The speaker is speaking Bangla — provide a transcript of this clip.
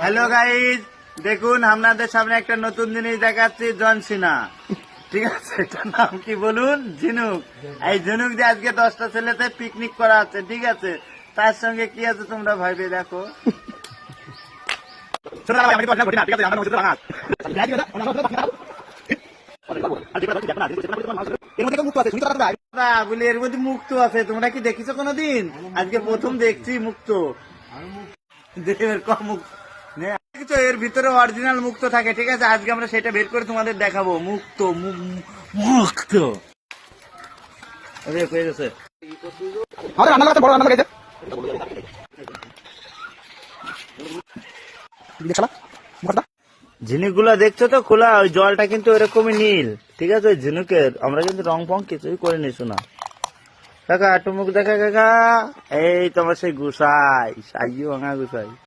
হ্যালো গাইজ, দেখুন আপনাদের সামনে একটা নতুন জিনিস দেখাচ্ছি, জনসিনা। ঠিক আছে, এটার নাম কি বলুন? ঝিনুক। এই ঝিনুক দিয়ে আজকে 10টা ছেলেতে পিকনিক করা আছে, ঠিক আছে? তার সঙ্গে কি আছে তোমরা ভাইবে দেখো। বলি এর মধ্যে মুক্ত আছে, তোমরা কি দেখিছো কোনোদিন? আজকে প্রথম দেখছি মুক্ত। এর ভিতরে অরিজিনাল মুক্ত থাকে, ঠিক আছে? আজকে আমরা সেটা বের করে তোমাদের দেখাবো। মুক্ত মুক্ত হয়ে গেছে। ঝিনুক গুলা দেখছো তো খোলা, ওই জলটা কিন্তু ওইরকমই নীল, ঠিক আছে? ওই ঝিনুকের আমরা কিন্তু রং ফং কিছুই করে নিছো না। কাকা টুমুক দেখা কাকা, এই তোমার সেই গুসাই সাইও ভাঙা গুসাই।